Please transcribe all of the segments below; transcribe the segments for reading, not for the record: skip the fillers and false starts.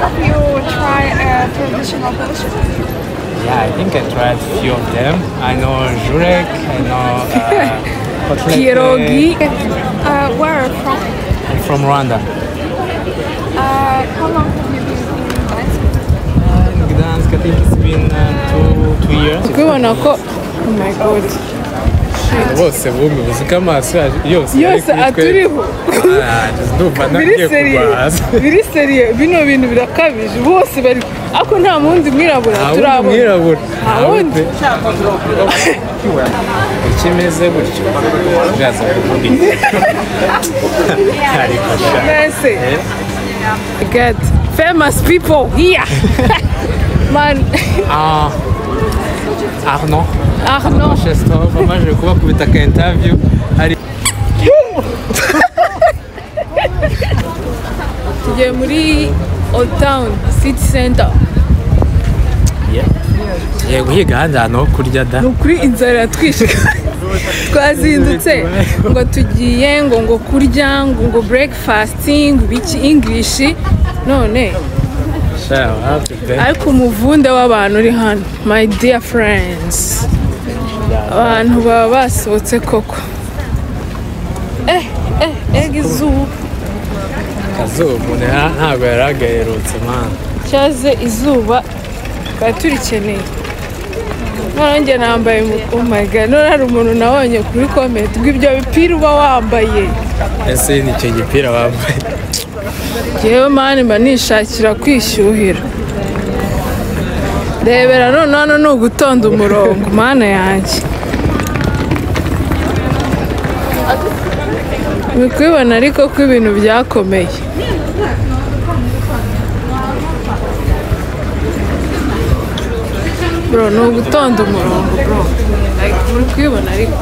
You try traditional delicious? Yeah, I think I tried a few of them. I know Jurek, I know kotlete. Pierogi. Where from? I'm from Rwanda. How long have you been in Gdańsk? In Gdansk, I think it's been 2 years. Kubona ko oh my god. Bose bumwe buzika amaso Yose aturiho. Ndumva nagiye kubaza. Biri seriye bino bintu birakabije bose bari ako nta mundi mwirabura turabona. Mwirabura. Awundi. Ikimeze gutyo. Byaza kuvuga. Merci. God, famous people here. Man. Arnaud. Arnaud. Moi je crois que tu as qu'un interview. Tugiye muri Old Town City Center. Tugiye guhiga ahantu ho kurya da. Nukuri inzara twishe. Twazindutse ngo tugiye ngo kurya ngo breakfasting biki English none. Ariko umuvunde w'abantu uri hano my dear friends. Abantu baba basohotse koko. Izuba. Kazuba ntabwo yaragaherutse man. Cyaze izuba baturikeneye. Nanjye nambaye oh my god none hari umuntu nabonye kuri comment bw'ibyo bipira uba wambaye. Ese ni cyo gipira wambaye? Yewe mani mba nishakira kwishyuhira. Rebera none hano ni ugutonda umurongo mana yanjye. Bikwibona ariko ko ibintu byakomeye. Bro, ni ugutonda umurongo bro. Muri kwibona ariko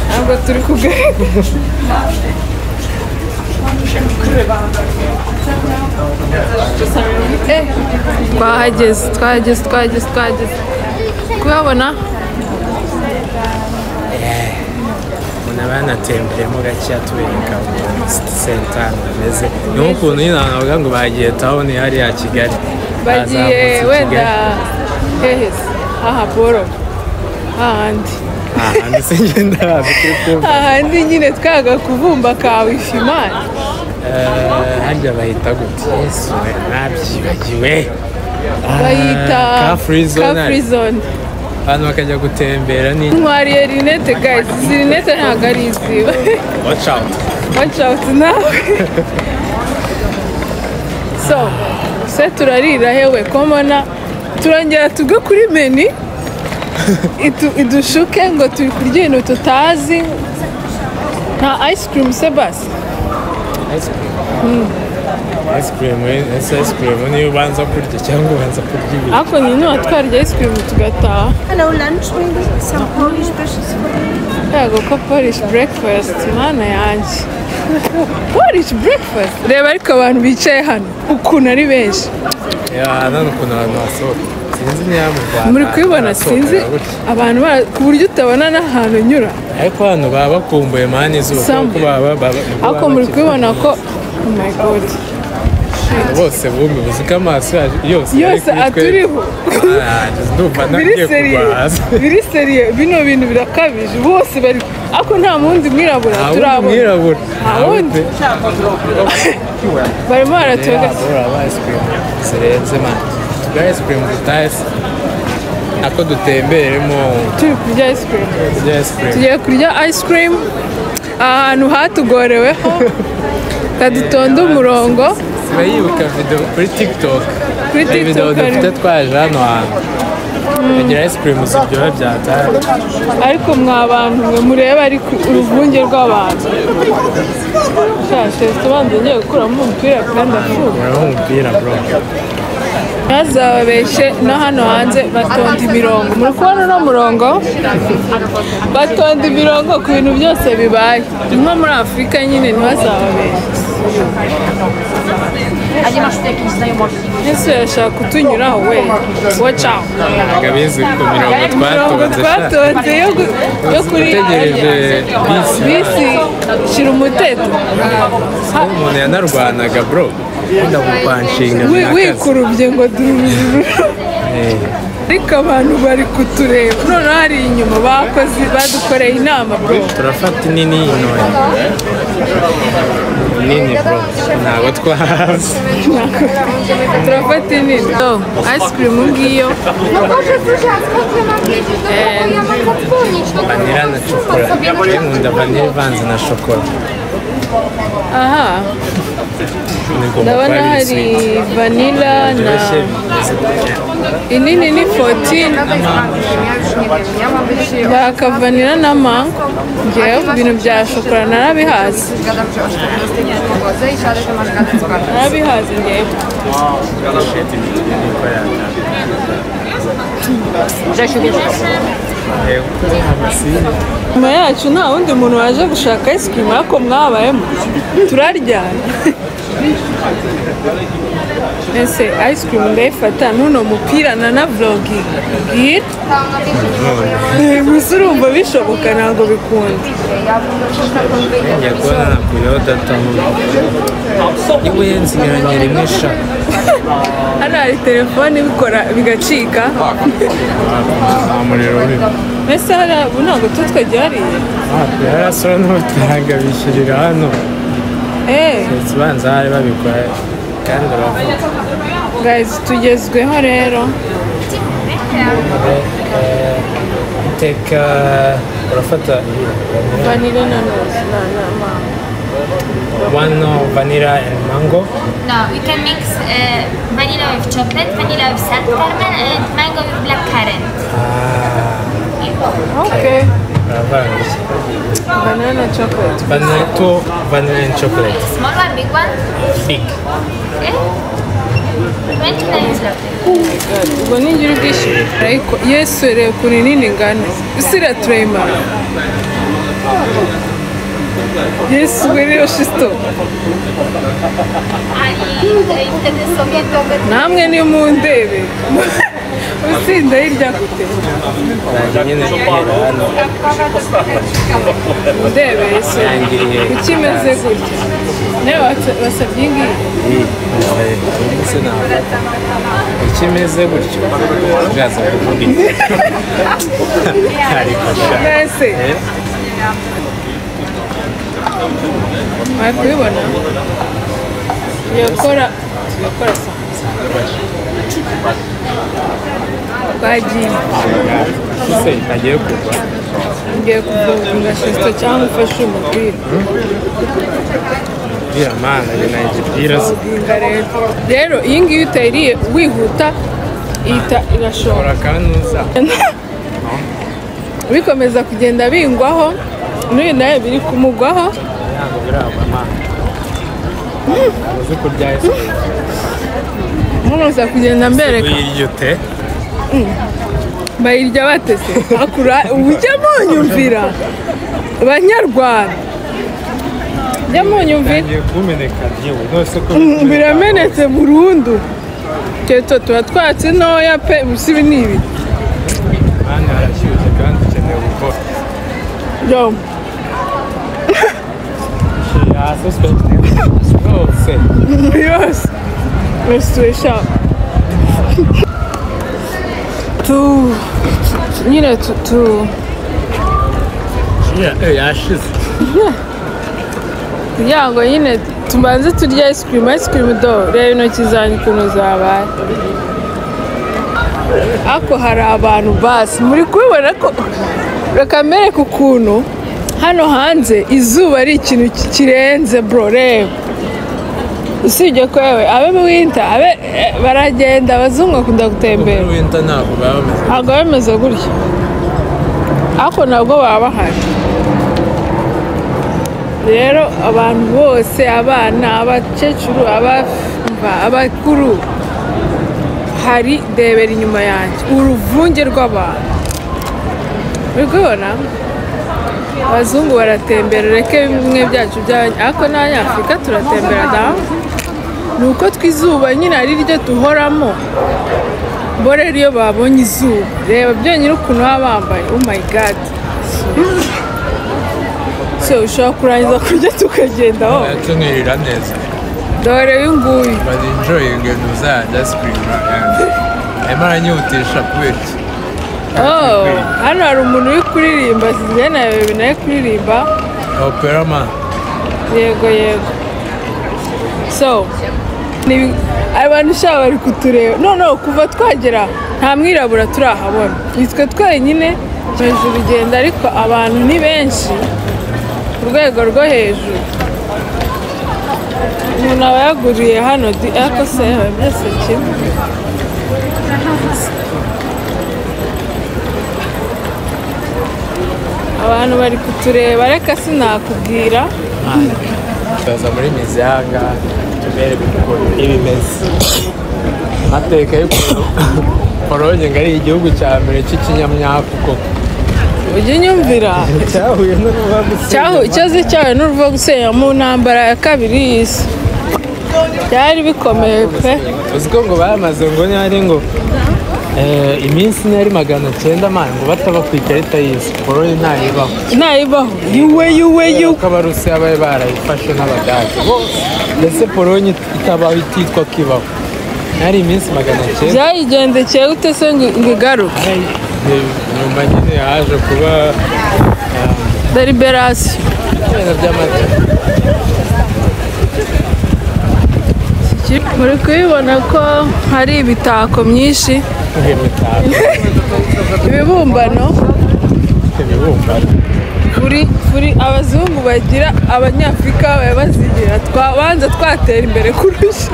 ntabwo turi kugaragara. Twahageze. Kuhabona? Banatemberemo gake tubereka center meze n'ukuntu nyine navuga ngo bagiye town hariya Kigali bagiye wenda hehese aha boro ahandi singenda ahandi nyine twaga kuvumba ka wifi man hajya bahita gute Yesu nabyibagiwe bayita ka free zone hano bakajya gutembera ni ntwariye rinete guys izi rinete ntabwo ari iziba watch out nawe so turarira hewe komona turongera tuge kuri menu idushuke ngo turi kurya ibintu tutazi nta ice cream se basi ice cream niyo ubanza kurya cyangwa ubanza kurya ibintu ariko nyine watwarya ice cream tugataha. Hello lunch maybe some Polish dishes. Yego ko Polish breakfast mana yanjye. Polish breakfast reba ariko abantu bicaye hano ukuntu ari benshi. None ukuntu abantu basohoka sinzi niba mu Rwanda muri kwibona sinzi abantu ku buryo utabona n'ahantu nyura ariko hano baba bakumbuye mani izuba kuko baba ariko muri kwibona ko oh my god bose bumwe buzika amaso yose aturiho. Ndumva nagiye kubaza. Biri seriye bino bintu birakabije bose bari ako nta mundi mwirabura turabona. Mwirabura. Awundi. Barimo baratoga. Ice cream. Sirenze man. Ice cream Ziteye. Ako dutemberemo. Turi kurya ice cream. Tugiye kurya ice cream. Ahantu hatugoreweho. Kadutonda umurongo. Bayibuka video kuri TikTok. Video dufite twaje hano hantu. Agira ice cream ziryoha byatari. Ariko mwa bantu mwe mureba ari uruvunge rw'abantu. Shashe tubanze ngiye gukuramo umupira kandi afuka. Umupira bro. Yazababeshe no hano hanze batonda imirongo. Muri kubona no murongo? Batonda imirongo ku bintu byose bibaye. Nko muri Afrika nyine ntibazababeshe. Ese yashaka kutunyuraho we watch out agabizi ku mirongo twatonze yo kuri bisi shira umuteto umuntu yanarwanaga bro wenda gukwanshinga wikurubye ngo durururu ariko abantu bari kutureba none hari inyuma badukoreye inama bro turafata inini y'intoya nini bro ntabwo twahazi turafata inini ice cream ngiyo vanilla na shokora nkunda vanilla ivanze na shokora aha ndabona hari vanilla na inini ni 14 baka vanilla na mango ngewe ibintu bya shokora narabihaze ngewe nyuma yacu nta wundi muntu waje gushaka ice cream ariko mwabayemo turaryana ese ice cream ndayifata nuno mupira na vlogging gusa urumva bishoboka ntabwo bikunda njya kubona nakuriyeho data niwe nsigaranye rimwe sha hano hari telefone bikora bigacika nta muriro urimo ese hariya ubu ntabwo tutwajya hariya yarasora n'amafaranga bishyurira hano ubanza hari babikora kandi uravuga guys tugezweho rero iteka urafata vanilla na mango one vanilla and mango No, we can mix vanilla with chocolate, vanilla with sand caramel, and mango with black currant. okay uravanze banana chocolate vanilla and chocolate Small one, big one? big Okay. 29 zloty. ubwo ningira ubwishyure ariko yesu reba ukuntu nini ngana isira turayimara yesu rero shisto Wtedy sobie to namwe ni mu ndebe usinda hirya gute nyine guhera hano ndebe yesu kuki imeze gutya nawe wasabye iyi ngiyi ese nafata ikimeze gutyo bwaza kuvuga iki ariko mbese wari kubibona tuyakora twagiye ese agiye kugwa ngiye kuvuga shisto cyangwa ufashe umupira bwira mana nagibwira se rero iyi ngiyi utayiriye wihuta ihita irashobora urakanuza bikomeza kugenda bingwaho n'uyu nawe biri kumugwaho ntabwo biragwa mana uzi kurya ese nkomeza kugenda mbereka uyirya ute bayirya batese akura ujya munyumvira banyarwanda ujya munyumvira ngiye kumeneka yewe nose ko biramenetse burundu keto tuba twatsi ntoya pe ubusibi ni ibi mana harashyushye kandi ukeneye gukora yo yose restoration nyine yashize kugira ngo nyine tubanze turya ice cream do reba intoki zanjye ukuntu zabaye ariko hari abantu basi muri kubibona ko reka mbereke ukuntu hano hanze izuba ari ikintu kirenze bro reba usibye ko yewe abe mu winter abe baragenda abazungu bakunda gutembera winter ntabwo ntabwo bameze gutya ariko ntabwo baba bahari rero abantu bose abana abakecuru abakuru hari debera inyuma yanjye uruvunge rw'abantu uri kubibona abazungu baratembera reke bimwe byacu ariko n'abanyafurika turatembera dawe ni uko twizuba nyine ari ryo duhoramo bo rero iyo babonye izuba reba byonyine ukuntu baba bambaye oh my god so ushobora kurangiza kurya tukagenda aho tunirira neza dore uyu nguyu but enjoying ibintu za Icecream arimo aranyutisha kubera iki hano hari umuntu uri kuririmba sinjye nawe nawe kuririmba opera man yego so abantu ushaka bari kutureba no kuva twagera nta mwirabura turahabona nitwe twenyine hejuru ugenda ariko abantu ni benshi ku rwego rwo hejuru umuntu aba yaguriye hano ariko se byose kimwe abantu bari kutureba reka sinakubwira tuza muri mizanga tubere ukuntu ibimeze amateka y'ukuntu Polonye ngo ari igihugu cya mbere cy'ikinyamyaku koko ujya unyumvira cyahuye n'uruva gusenya ikibazo cyawe n'uruva gusenya mu ntambara ya kabiri y'isi byari bikomeye pe uzi ko ngo bamaze ngo ntihari ngo iminsi ntihari 900 mani ngo bataba ku ikarita y'isi Polonye ntayibaho yuwe uko abarusiya babe barayifashe n'abadage mbese Polonye itabaho ititwa ko ibaho hari iminsi 900 byayigendekeye ute se ngo igaruke nyuma nyine haje kuba deliberation muri kubibona ko hari ibitako myinshi ibibumbano buri abazungu bagira abanyafurika baba bazigira twabanza twatera imbere kurusha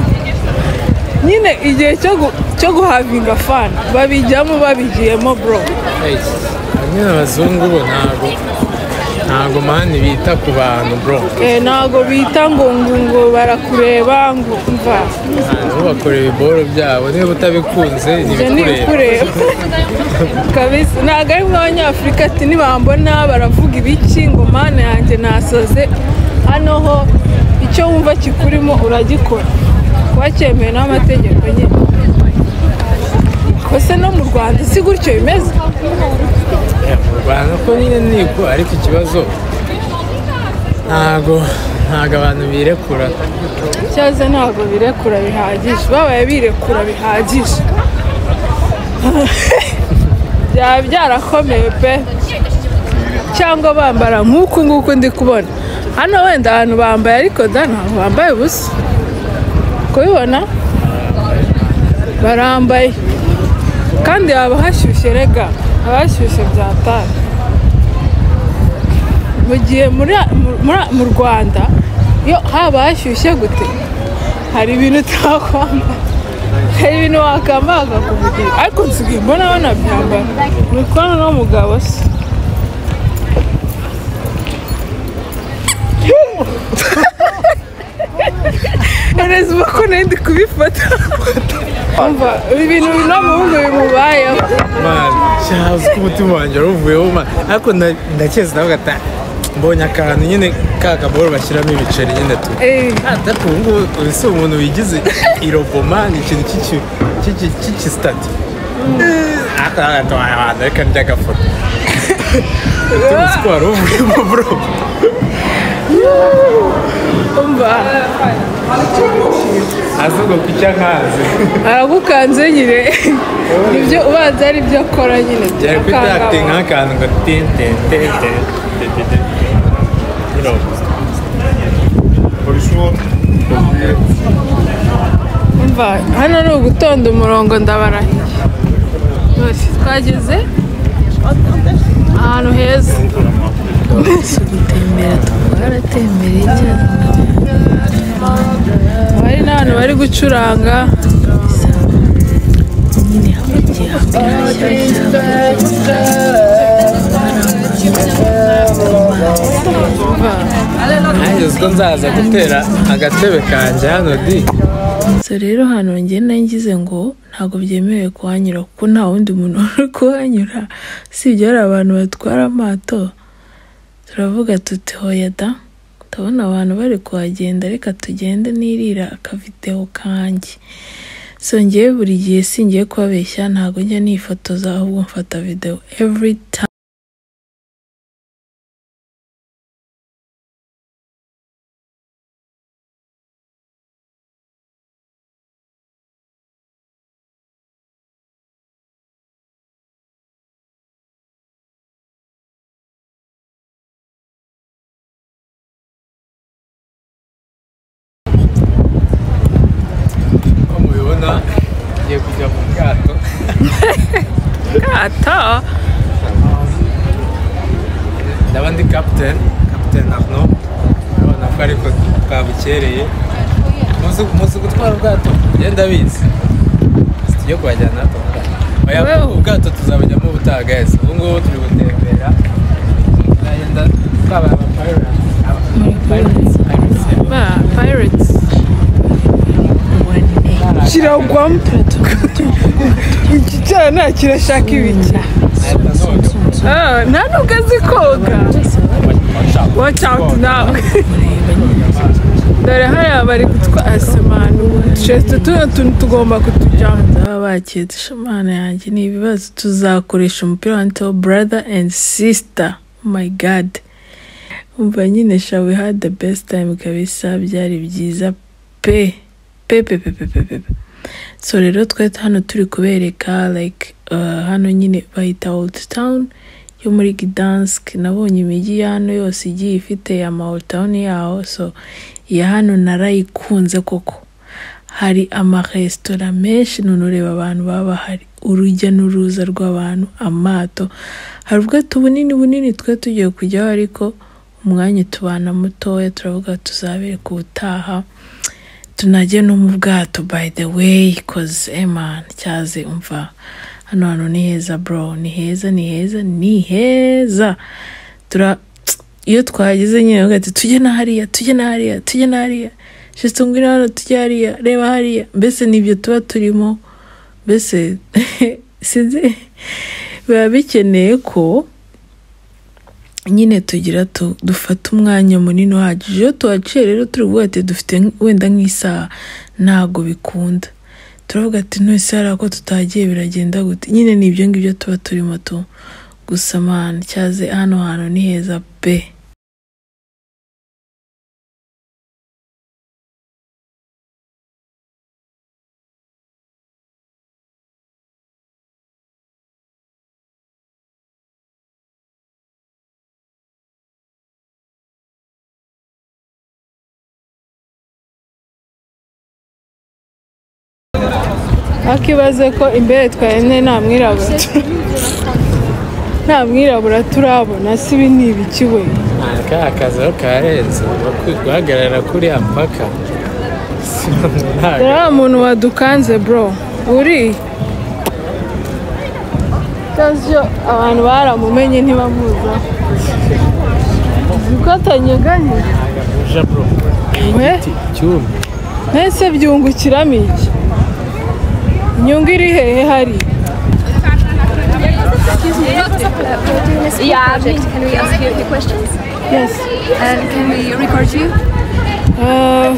nyine igihe cyo guhavinga fana babijyamo babigiyemo bro nyine abazungu bo ntago mani bita ku bantu bro ntago bita ngo barakureba ngo mva bakorera ibiboro byabo niba utabikunze ntibikureba kabisa ntago ari nk'abanyafurika ati nibambona baravuga ibiki ngo mana yanjye nasoze hano ho icyo wumva kikurimo uragikora kuba cyemewe n'amategeko nyine kose no mu Rwanda si gutyo bimeze mu Rwanda ko nyine niko ariko ikibazo ntago abantu birekura cyaze ntago birekura bihagije babaye birekura bihagije byaba byarakomeye pe cyangwa bambara nk'uku nguku ndi kubona hano wenda abantu bambaye ariko ntabwo bambaye ubusa kubibona barambaye kandi haba hashyushye rega abashyushye byataye mu gihe mu Rwanda iyo haba hashyushye gute hari ibintu utakwambara hari ibintu wakambara akakuvugira ariko nsigaye mbona banabyambara ni kubona n'umugabo se neza uba ko nari ndi kubifata ibintu bino mu bihugu bimubayeho cyazi ko umutima wanjye waruvuyeho ariko ndakeza nawe gata mbonye akantu nyine ka kaboro bashyiramo ibiceri nyine tu atatu ubu ngubu si umuntu wigize iroboma ni ikintu cy'ikisitati akarato abantu reka ndya agafoto tuzi ko wari uvuyemo bro umva azuga ku cyankaze aragukanze nyine nibyo ubanza ari byo akora nyine byari kwitacte nk'akantu ngo tente umva hano ni ugutonda umurongo ndabarahiye bose twageze ahantu heza gutembera twaratembereye cyane hari n'abantu bari gucuranga nyine hakurya nanjye uziko nzaza gutera agatebe kanjye hano di so rero hano ngenda ngize ngo ntabwo byemewe kuhanyura kuko nta wundi muntu uri kuhanyura sibyo hari abantu batwara amato turavuga tuti hoya da ndabona abantu bari kuhagenda reka tugende nirira akavideo kanjye so ngewe buri gihe singiye kubabeshya ntabwo njya nifotoza ahubwo mfata video every time urabona ngiye kujya mu bwato. Bwato? Ndaba ndi Captain Arnaud. Urabona ko ariko twabukereye. Muzi gutwara ubwato? Genda bizi. Tujye kuhajyana oya, ubwato tuzabujyamo ubutaha guys. Ubu ngubu turi gutembera. Ndagenda twabaye Pirates. Kiragwamo. Iki cyana kirashaka ibiki. Nta nubwo azi koga. Watch out nawe. Dore hariya bari gutwara semanu. Tuno tugomba kutujyamo. Baba baketse shamana yanjye ni ibibazo tuzakoresha umupira wa brother and sister. Oh my god. Umva nyine sha we had the best time kabisa, byari byiza pe. So rero twe hano turi kubereka like hano nyine bahita Old Town yo muri Gdansk. Nabonye imijyi hano yose igiye ifite ama Old Town yaho, so ya hano narayikunze koko. Hari ama restaurant menshi, none ureba abantu baba hari urujya n'uruza rw'abantu, amato. Hari ubwato bunini twe tugiye kujyaho, ariko umwanya tubana mutoya, turavuga tuzabereka ubutaha tunajye no mu bwato by the way, cause man cyaze umva hano ni heza bro, ni heza. Iyo twageze nyine ugati tujye na hariya shitse ngwino hano tujye hariya, reba hariya, mbese nibyo tuba turimo. Mbese sinzi biba bikeneye ko nyine tugira dufata umwanya munini uhagije. Iyo tuhaciye rero turi bwate dufite wenda nk'isaha, ntago bikunda. Turavuga ati nose hari ako tutagiye biragenda gute. Nyine nibyo ngibyo tuba turimo gusa man cyaze hano ni heza pe. Akibaze ko imbere twene nta mwirabura turabona, si ibi ni ibiki we. Aka kazi aho karenze guhagarara kuri ampaka. Dore umuntu wadukanze bro, uri kazyo abantu baramumenye ntibamuza. Zikatanyeganye agabuja bro. Cyuma nese byungukiramo iki? Inyungu iri hehe hari? Yeah, can we ask you a few questions? Yes. Can we record you?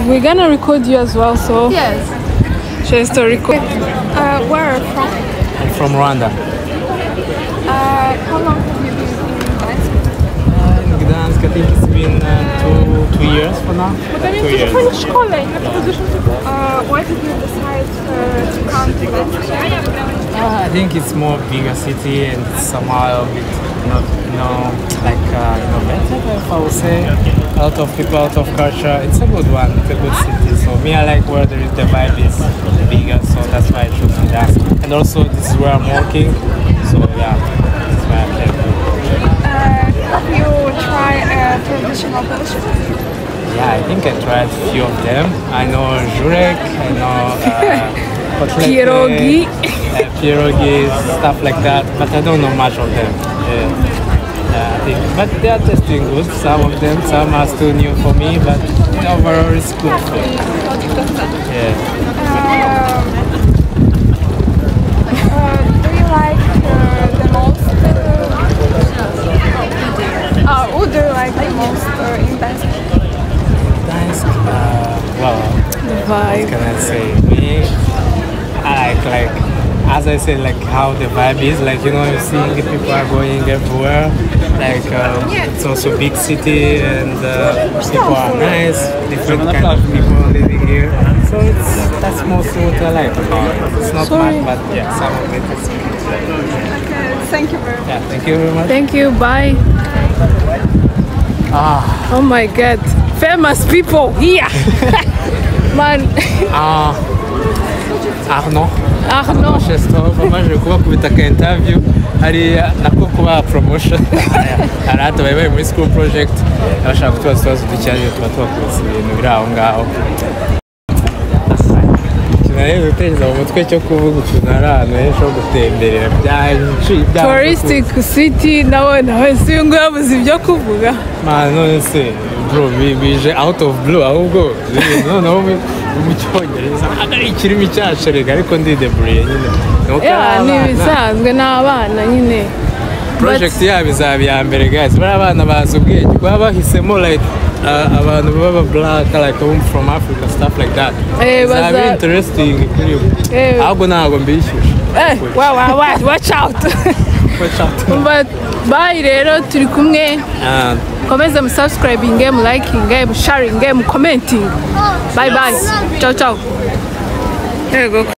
We're gonna record you as well, so Yes. just to record. Where are you from? I'm from Rwanda. How long have you been in Gdansk? In Gdansk, I think it's been 2 years for now. 2 years. Why did you decide to come to Gdansk? I think it's more bigger city and somehow a bit innovative, if I would say. A lot of people, a lot of culture. It's a good one, it's a good city. So me, I like where the vibe is bigger, so that's why I chose Gdansk. And also this is where I'm working, so yeah, that's why I came. Have you tried traditional dishes? Yeah, I think I tried a few of them. I know Jurek, I know Pierogi. pierogi, stuff like that, but I don't know much of them. I think, but they are tasting good. Some of them, some are still new for me, but overall it's good food. Yeah. Do you like the most? Who do you like the most in Gdansk? Gdansk, well, The what vibe. can I say? Me, I like, as I said, like how the vibe is, like, you know, you see people are going everywhere, like it's also a big city and people are nice, different kind of people living here, so that's mostly what I like about it. It's not much, but yeah, some of it is good. Okay, thank you very much. Yeah, thank you very much. Thank you, bye. Oh my god, famous people here. Man, Arnaud Arnaud bamaze kubakubita ka interview hariya nako kuba promotion hari atabaye muri school project abashaka kutubaza utubazo ducyanye tuba tubakubise ibintu biri aho ngaho kinarebe gutekereza mu mutwe cyo kuvuga ukuntu hari ahantu henshi ho gutemberera bya touristic city nawe si ngo yabuze ibyo kuvuga none se bro bije out of blue ahubwo noneho mu cyongereza ari ikirimi cyasherega ariko ndideburiye nyine ni ibisanzwe n'abana nyine project yabo izaba iya mbere guys bari abana bazi ubwenge baba bahisemo like abantu baba black like from Africa stuff like that very interesting kuri ahubwo ntabwo mbishyushye watch out but bye rero turi kumwe komeze mu subscribing mu liking mu sharing mu commenting bye ciao